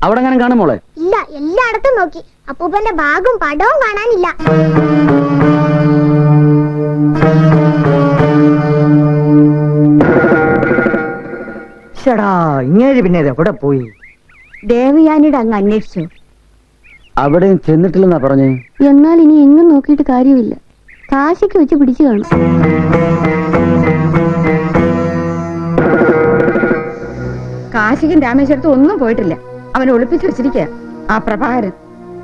അവിടെ അങ്ങനെ കാണും മോളെ? ഇല്ല, എല്ലായിടത്തും നോക്കി. അപ്പൂപ്പന്റെ ബാഗും പടവും കാണാനില്ല. ഇങ്ങേര് പിന്നെ എവിടെ പോയി? ദേവയാനിയുടെ അങ്ങ് അന്വേഷിച്ചു. അവിടെയും ചെന്നിട്ടില്ലെന്നാ പറഞ്ഞേ. എന്നാൽ ഇനി എങ്ങും നോക്കിയിട്ട് കാര്യമില്ല. കാശൊക്കെ വെച്ച് പിടിച്ചു കാണും. കാശിക്കും രാമേശ്വരത്തും ഒന്നും പോയിട്ടില്ല. അവനെ ഒളിപ്പിച്ചു വെച്ചിരിക്കുക ആ പ്രഭാകരൻ.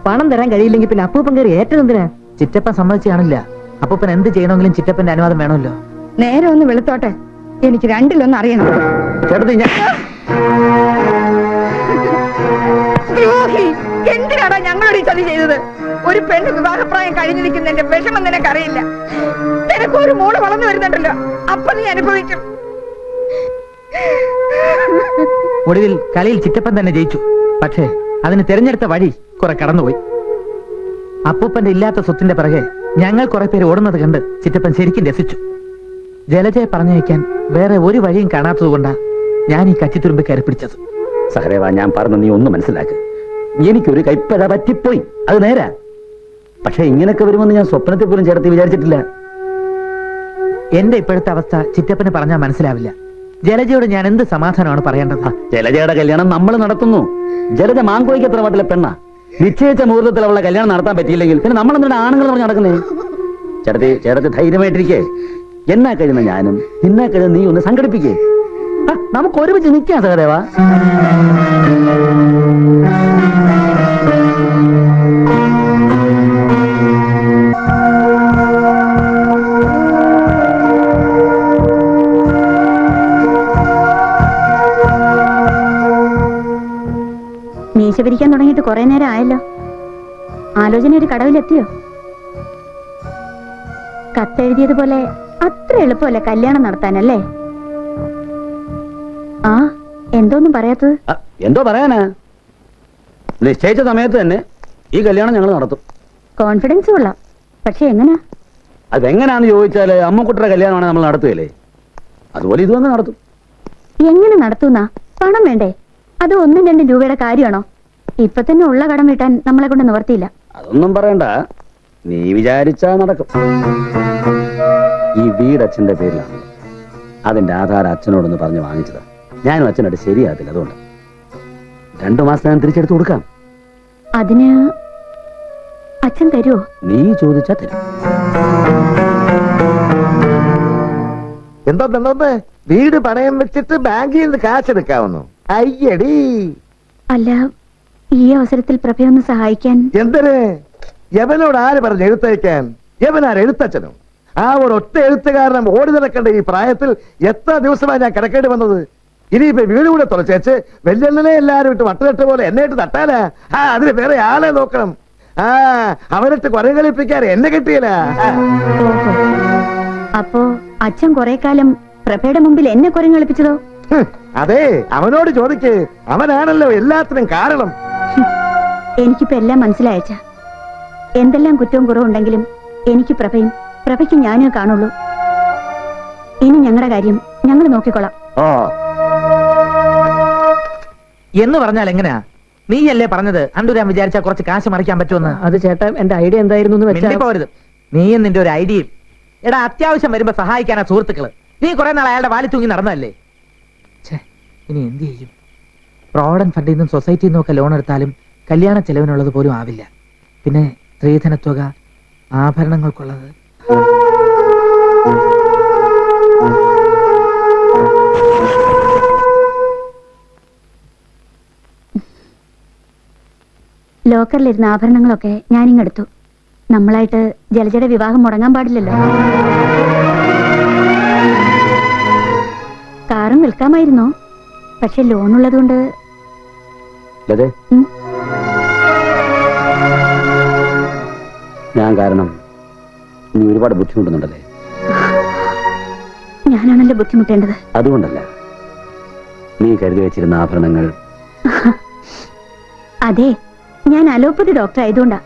പണം തരാൻ കഴിയില്ലെങ്കിൽ പിന്നെ അപ്പൂപ്പൻ കയറി ഏറ്റെന്തിനാ? ചിറ്റപ്പൻ സമ്മതിച്ച് കാണില്ല. അപ്പൂപ്പൻ എന്ത് ചെയ്യണമെങ്കിലും ചിറ്റപ്പന്റെ അനുവാദം വേണമല്ലോ. നേരെ ഒന്ന് വെളുത്തോട്ടെ, എനിക്ക് രണ്ടിലൊന്നും അറിയണം. എന്തിനാടാ ഞങ്ങളോട് ഈ ചതി ചെയ്തത്? ഒരു പെണ്ണ് വിവാഹപ്രായം കഴിഞ്ഞിരിക്കുന്നതിന്റെ വിഷമം നിനക്കറിയില്ല. നിനക്ക് ഒരു മോള് വളർന്നു വരുന്നുണ്ടല്ലോ, അപ്പൊ നീ അനുഭവിക്കും. ഒടുവിൽ കളിയിൽ ചിറ്റപ്പൻ തന്നെ ജയിച്ചു. പക്ഷേ അതിന് തിരഞ്ഞെടുത്ത വഴി കുറെ കടന്നുപോയി. അപ്പൂപ്പന്റെ ഇല്ലാത്ത സ്വത്തിന്റെ പിറകെ ഞങ്ങൾ കുറെ പേര് ഓടുന്നത് കണ്ട് ചിറ്റപ്പൻ ശരിക്കും രസിച്ചു. ജലജയെ പറഞ്ഞയക്കാൻ വേറെ ഒരു വഴിയും കാണാത്തതുകൊണ്ടാ ഞാൻ ഈ കച്ചിത്തുരുമ്പ് കയറി പിടിച്ചത്. സഹദേവ, ഞാൻ പറഞ്ഞ നീ ഒന്ന് മനസ്സിലാക്ക്. എനിക്കൊരു കൈപ്പഴ പറ്റിപ്പോയി, അത് നേരാ. പക്ഷെ ഇങ്ങനൊക്കെ വരുമെന്ന് ഞാൻ സ്വപ്നത്തിൽ പോലും ചേർത്ത് വിചാരിച്ചിട്ടില്ല. എന്റെ ഇപ്പോഴത്തെ അവസ്ഥ ചിറ്റപ്പന് പറഞ്ഞാൽ മനസ്സിലാവില്ല. ജലജയോട് ഞാൻ എന്ത് സമാധാനമാണ് പറയേണ്ടത്? ജലജയുടെ കല്യാണം നമ്മൾ നടത്തുന്നു. ജലജ മാങ്കോയ്ക്ക് എത്ര പാട്ടിലെ പെണ്ണ. നിശ്ചയിച്ച മുഹൂർത്തത്തിൽ അവളെ കല്യാണം നടത്താൻ പറ്റിയില്ലെങ്കിൽ പിന്നെ നമ്മൾ എന്തിനാ ആണുങ്ങൾ പറഞ്ഞ് നടക്കുന്നേ? ചേട്ടത്തി ധൈര്യമായിട്ടിരിക്കേ. എന്നാ കഴിയുന്ന ഞാനും നിന്നാ കഴിയുന്ന നീ ഒന്ന് സംഘടിപ്പിക്കേ. നമുക്ക് ഒരുമിച്ച് നിൽക്കാം സഹദേവ. മീശ പിരിക്കാൻ തുടങ്ങിയിട്ട് കുറെ നേരം ആയല്ലോ. ആലോചന ഒരു കടവിലെത്തിയോ? കത്തെഴുതിയതുപോലെ അത്ര എളുപ്പമല്ല കല്യാണം നടത്താനല്ലേ? ആ, എന്തോന്നും പറയാത്തത്? എന്തോ പറയാനാ? നിശ്ചയിച്ച സമയത്ത് തന്നെ ഈ കല്യാണം ഞങ്ങൾ നടത്തും. കോൺഫിഡൻസ് കൊള്ളാം. പക്ഷെ എങ്ങനാ? അതെങ്ങനാന്ന് ചോദിച്ചാല് അമ്മക്കുട്ടിയുടെ കല്യാണമാണ് നമ്മൾ നടത്തുകയല്ലേ, അതുപോലെ ഇതും അങ്ങ് നടത്തും. എങ്ങനെ നടത്തുന്നാ? പണം വേണ്ടേ? അത് 1-2 രൂപയുടെ കാര്യമാണോ? ഇപ്പൊ തന്നെ ഉള്ള കടം വീട്ടാൻ നമ്മളെ കൊണ്ട് നിവർത്തിയില്ല. അതൊന്നും പറയണ്ട, നീ വിചാരിച്ചാ നടക്കും. ഈ വീട് അച്ഛന്റെ പേരിലാണ്. അതിന്റെ ആധാരം അച്ഛനോടൊന്ന് പറഞ്ഞ് വാങ്ങിച്ചതാ. ഞാനും അച്ഛനായിട്ട് ശരിയാകത്തില്ല, അതുകൊണ്ട് 2 മാസത്തിനകം തിരിച്ചെടുത്ത് കൊടുക്കാം. അതിന് അച്ഛൻ തരുമോ? നീ ചോദിച്ചാ തരും. എന്തോന്ന് വീട് പണയം വെച്ചിട്ട് ബാങ്കിൽ നിന്ന് കാശെടുക്കാവുന്നു? അയ്യടി. അല്ല, ഈ അവസരത്തിൽ പ്രഭയൊന്ന് സഹായിക്കാൻ. എന്തിന്? യവനോട് ആര് പറഞ്ഞ് എഴുത്തയക്കാൻ? യവനാര് എഴുത്തച്ഛനോ? ആ ഒരു ഒറ്റ എഴുത്തുകാരനം ഓടി നടക്കേണ്ട ഈ പ്രായത്തിൽ എത്ര ദിവസമായി ഞാൻ കിടക്കേണ്ടി വന്നത്? ഇനിയിപ്പോ വീട് കൂടെ തുറച്ചേച്ച് വെല്ലെണ്ണനെ എല്ലാരും ഇട്ട് വട്ടലിട്ട പോലെ എന്നെ ഇട്ട് തട്ടാലാ? അതിന് വേറെ ആളെ നോക്കണം. അവനിട്ട് കുറെ കളിപ്പിക്കാൻ എന്നെ കിട്ടിയല്ല. അപ്പോ അച്ഛൻ കുറെ കാലം പ്രഭയുടെ മുമ്പിൽ എന്നെ കുരം കളിപ്പിച്ചതോ? അതെ, അവനോട് ചോദിക്ക്. അവനാണല്ലോ എല്ലാത്തിനും കാരണം. എനിക്കിപ്പോ എല്ലാം മനസ്സിലായച്ച. എന്തെല്ലാം കുറ്റവും കുറവുണ്ടെങ്കിലും എനിക്ക് പ്രഭയും പ്രഭയ്ക്ക് ഞാനേ കാണുള്ളൂ. ഇനി ഞങ്ങളുടെ കാര്യം ഞങ്ങൾ നോക്കിക്കൊള്ളാം. എന്ന് പറഞ്ഞാൽ എങ്ങനെയാ? നീയല്ലേ പറഞ്ഞത് അണ്ടൂരാൻ വിചാരിച്ചാൽ കുറച്ച് കാശ് മറിക്കാൻ പറ്റുമെന്ന്? അത് ചേട്ടാ, എന്റെ ഐഡിയ എന്തായിരുന്നു? പോരുത് നീയും നിന്റെ ഒരു ഐഡിയയും. എടാ, അത്യാവശ്യം വരുമ്പോ സഹായിക്കാനാ സുഹൃത്തുക്കള്. നീ കുറെ നാൾ അയാളുടെ വാലി തൂങ്ങി നടന്നല്ലേ? ഇനി എന്ത് ചെയ്യും? പ്രോവിഡന്റ് ഫണ്ടിൽ നിന്നും സൊസൈറ്റിയിൽ നിന്നും ഒക്കെ ലോൺ എടുത്താലും കല്യാണ ചെലവിനുള്ളത് പോലും ആവില്ല. പിന്നെ സ്ത്രീധനത്തുക, ആഭരണങ്ങൾക്കുള്ളത്. ലോക്കറിലിരുന്ന ആഭരണങ്ങളൊക്കെ ഞാനിങ്ങെടുത്തു. നമ്മളായിട്ട് ജലജയുടെ വിവാഹം മുടങ്ങാൻ പാടില്ലല്ലോ. കാറും വിൽക്കാമായിരുന്നോ? പക്ഷെ ലോൺ ഉള്ളതുകൊണ്ട്. ഞാൻ കാരണം നീ ഒരുപാട് ബുദ്ധിമുട്ടുന്നുണ്ടല്ലേ? ഞാനാണല്ലോ ബുദ്ധിമുട്ടേണ്ടത്. അതുകൊണ്ടല്ല, നീ കരുതി വെച്ചിരുന്ന ആഭരണങ്ങൾ. അതെ, ഞാൻ അലോപ്പതി ഡോക്ടർ ആയതുകൊണ്ടാ.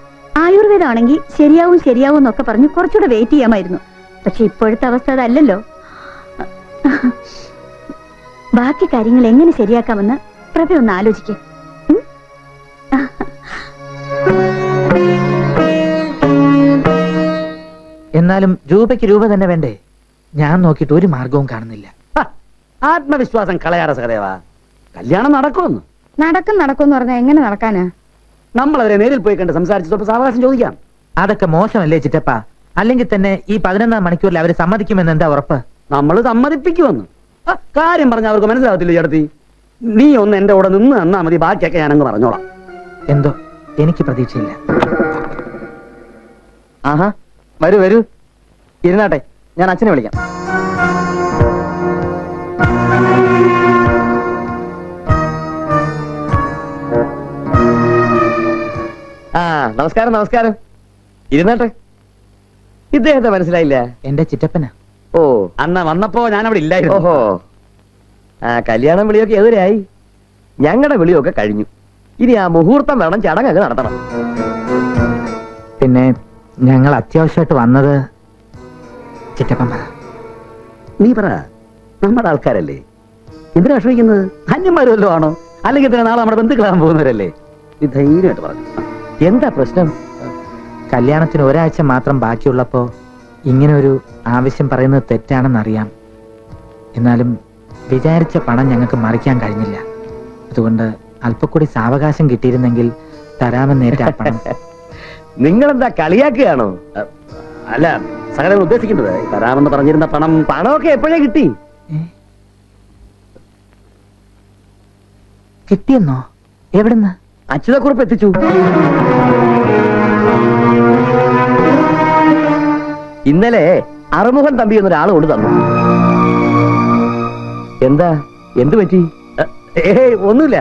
ആയുർവേദം ആണെങ്കിൽ ശരിയാവും എന്നൊക്കെ പറഞ്ഞ് കുറച്ചുകൂടെ വെയിറ്റ് ചെയ്യാമായിരുന്നു. പക്ഷെ ഇപ്പോഴത്തെ അവസ്ഥ അതല്ലല്ലോ. ബാക്കി കാര്യങ്ങൾ എങ്ങനെ ശരിയാക്കാമെന്ന് പ്രഭ ഒന്ന് ആലോചിക്കേ. എന്നാലും രൂപയ്ക്ക് രൂപ തന്നെ വേണ്ടേ? ഞാൻ നോക്കിയിട്ട് ഒരു മാർഗവും കാണുന്നില്ല. ആത്മവിശ്വാസം കളയാറ സഹദേവ. കല്യാണം നടക്കുമെന്ന്. നടക്കും എന്ന് പറഞ്ഞാൽ എങ്ങനെ നടക്കാനാ? നമ്മൾ അവരെ നേരിൽ പോയി കണ്ട് സംസാരിച്ച് സ്വല്പം സാവകാശം ചോദിക്കാം. അതൊക്കെ മോശമല്ലേ ചിറ്റപ്പ? അല്ലെങ്കിൽ തന്നെ ഈ 11 മണിക്കൂറിൽ അവര് സമ്മതിക്കുമെന്ന് എന്താ ഉറപ്പ്? നമ്മൾ സമ്മതിപ്പിക്കുമെന്ന് കാര്യം പറഞ്ഞ അവർക്ക് മനസ്സിലാവത്തില്ല. ചേട്ടത്തി, നീ ഒന്ന് എന്റെ കൂടെ നിന്ന് തന്നാ മതി, ബാക്കിയൊക്കെ ഞാനങ്ങ് പറഞ്ഞോളാം. എന്തോ എനിക്ക് പ്രതീക്ഷയില്ല. ആഹാ, വരൂ ഇരുന്നാട്ടെ, ഞാൻ അച്ഛനെ വിളിക്കാം. നമസ്കാരം. ഇരുന്നാട്ടെ. ഇദ്ദേഹത്തെ മനസ്സിലായില്ല? എന്റെ ചിറ്റപ്പനാ. ഓ, അന്ന് വന്നപ്പോ ഞാൻ അവിടെ ഇല്ലായിരുന്നു. ഓഹോ. കല്യാണം വിളിയൊക്കെ എതിരായി. ഞങ്ങളുടെ വിളിയൊക്കെ കഴിഞ്ഞു. ഇനി ആ മുഹൂർത്തം വേണം, ചടങ്ങ് നടത്തണം. പിന്നെ ഞങ്ങൾ അത്യാവശ്യമായിട്ട് വന്നത്. ചിറ്റപ്പൻ പറ. നീ പറ, നമ്മുടെ ആൾക്കാരല്ലേ, എന്തിനാ വിഷമിക്കുന്നത്? അന്യന്മാരല്ലോ ആണോ? അല്ലെങ്കിൽ തന്നെ നാളെ നമ്മുടെ ബന്ധുക്കളാകാൻ പോകുന്നവരല്ലേ? നീ ധൈര്യമായിട്ട് പറഞ്ഞു. എന്താ പ്രശ്നം? കല്യാണത്തിന് ഒരാഴ്ച മാത്രം ബാക്കിയുള്ളപ്പോ ഇങ്ങനെ ഒരു ആവശ്യം പറയുന്നത് തെറ്റാണെന്നറിയാം. എന്നാലും വിചാരിച്ച പണം ഞങ്ങൾക്ക് മറിക്കാൻ കഴിഞ്ഞില്ല. അതുകൊണ്ട് അല്പക്കൂടി സാവകാശം കിട്ടിയിരുന്നെങ്കിൽ തരാമെന്നേറ്റ ആ പണം. നിങ്ങളെന്താ കളിയാക്കുകയാണോ? അല്ല, സകലം ഉദ്ദേശിക്കുന്നത് തരാമെന്ന് പറഞ്ഞിരുന്ന പണമൊക്കെ എപ്പോഴേ കിട്ടി? കിട്ടിയെന്നോ? എവിടുന്ന്? അച്യുതക്കുറിപ്പ് എത്തിച്ചു. ഇന്നലെ അറുമുഖൻ തമ്പി എന്നൊരാൾ കൊണ്ട് തന്നു. എന്താ, എന്തു പറ്റി? ഒന്നുമില്ല.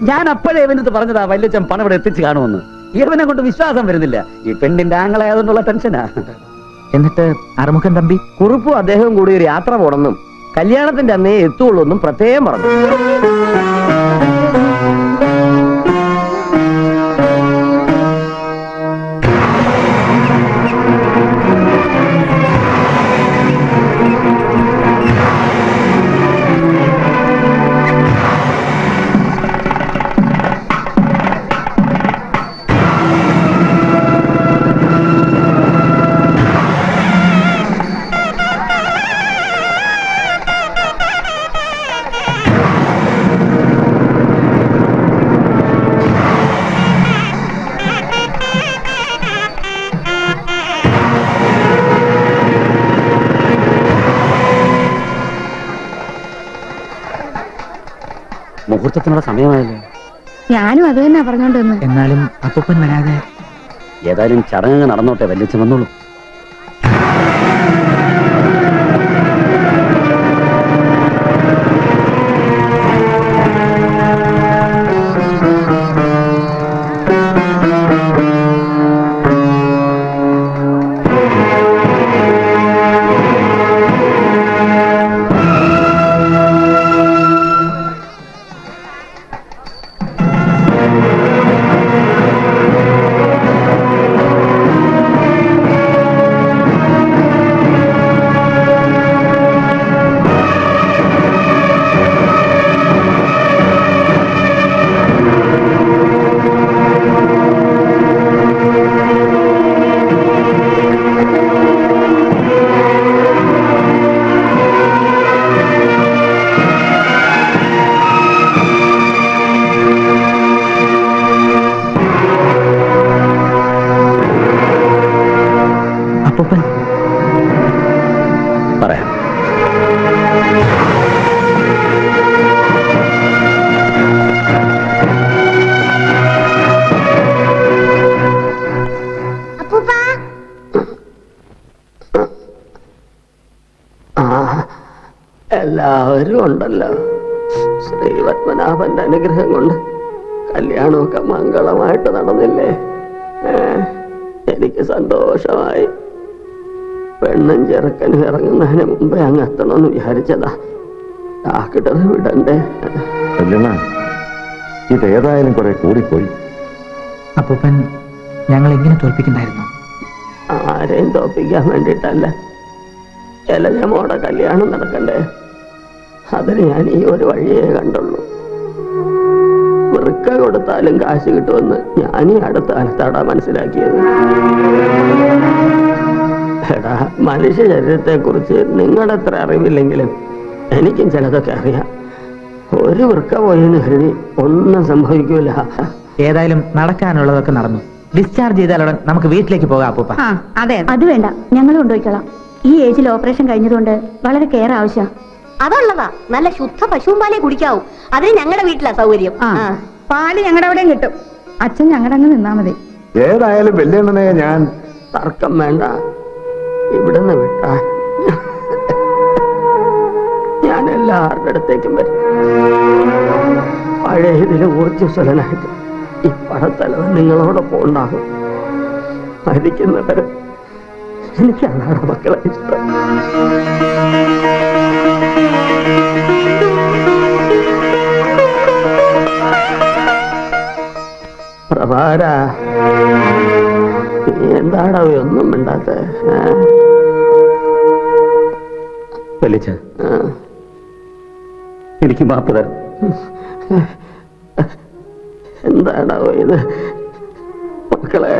ഞാൻ അപ്പോഴേ ഇവനത്ത് പറഞ്ഞതാ വല്യച്ഛൻ പണം ഇവിടെ എത്തിച്ചു കാണുമെന്ന്. ഇവനെ കൊണ്ട് വിശ്വാസം വരുന്നില്ല. ഈ പെണ്ണിന്റെ ആങ്ങളായതുകൊണ്ടുള്ള ടെൻഷനാ. എന്നിട്ട് അറുമുഖൻ തമ്പി കുറുപ്പും അദ്ദേഹവും കൂടി ഒരു യാത്ര പോണെന്നും കല്യാണത്തിന്റെ അന്നേ എത്തുള്ളൂ എന്നും പ്രത്യേകം പറഞ്ഞു. മുഹൂർത്തത്തിനുള്ള സമയമായല്ലോ. ഞാനും അത് തന്നെ പറഞ്ഞോണ്ടിരുന്നു. എന്നാലും അപ്പൂപ്പൻ വരാതെ. ഏതായാലും ചടങ്ങ് നടന്നോട്ടെ, വല്യച്ഛൻ വന്നോളൂ. അപ്പൂപ്പൻ പറയാം. അപ്പൂപ്പ, എല്ലാവരും ഉണ്ടല്ലോ. ശ്രീപത്മനാഭന്റെ അനുഗ്രഹം കൊണ്ട് കല്യാണമൊക്കെ മംഗളമായിട്ട് നടന്നില്ലേ? എനിക്ക് സന്തോഷമായി. പെണ്ണും ചെറുക്കനും ഇറങ്ങുന്നതിന് മുമ്പേ അങ്ങ് എത്തണമെന്ന് വിചാരിച്ചതാ. ഡാക്ടർ വിടണ്ടേ? കല്യാണ ഇതേതായാലും കുറെ കൂടിപ്പോയി. അപ്പൂപ്പൻ ഞങ്ങൾ എങ്ങനെ തോൽപ്പിക്കണ്ടായിരുന്നു? ആരെയും തോപ്പിക്കാൻ വേണ്ടിയിട്ടല്ല, ജലജമോടെ കല്യാണം നടക്കണ്ടേ? അതിന് ഞാൻ ഈ ഒരു വഴിയേ കണ്ടുള്ളൂ. വൃക്ക കൊടുത്താലും കാശ് കിട്ടുമെന്ന് ഞാൻ ഈ അടുത്ത കാലത്താടാ മനസ്സിലാക്കിയത്. എടാ, മനുഷ്യ ശരീരത്തെ കുറിച്ച് നിങ്ങളെത്ര അറിവില്ലെങ്കിലും എനിക്കും ചിലതൊക്കെ അറിയാം. ഒരു വൃക്ക പോയെന്ന് കരുതി ഒന്നും സംഭവിക്കൂല. ഏതായാലും നടക്കാനുള്ളതൊക്കെ നടന്നു. ഡിസ്ചാർജ് ചെയ്താലുടൻ നമുക്ക് വീട്ടിലേക്ക് പോകാം അപ്പൂപ്പ. ആ അതെ അത് വേണ്ട, ഞങ്ങൾ കൊണ്ടുപോയിക്കോളാം. ഈ ഏജിൽ ഓപ്പറേഷൻ കഴിഞ്ഞതുകൊണ്ട് വളരെ കെയർ ആവശ്യം. അതുള്ളതാ, നല്ല ശുദ്ധ പശുവും പാലേ കുടിക്കാവൂ. അതിന് ഞങ്ങളുടെ വീട്ടിലാ സൗകര്യം. ആ പാല് ഞങ്ങളുടെ അവിടെയും കിട്ടും. അച്ഛൻ ഞങ്ങളുടെ അങ്ങ് നിന്നാ മതി. ഏതായാലും വെല്ലേണ്ണനെ ഞാൻ തർക്കം വേണ്ട, ഇവിടുന്ന് വിട്ടാ ഞാൻ എല്ലാവരുടെ അടുത്തേക്കും വരും. പഴയ ഇതിൽ ഊർജ്ജസ്വലനായിട്ട് ഈ പടത്തലവൻ നിങ്ങളോടൊപ്പം ഉണ്ടാകും. മരിക്കുന്നവരെ എനിക്കതാണ് മക്കളെ ഇഷ്ടം. പ്രഭാര, നീ എന്താടാ ഒന്നും മിണ്ടാത്ത? വലിച്ച എനിക്ക് മാപ്പ് തരും. എന്താടാ ഇത് മക്കളെ?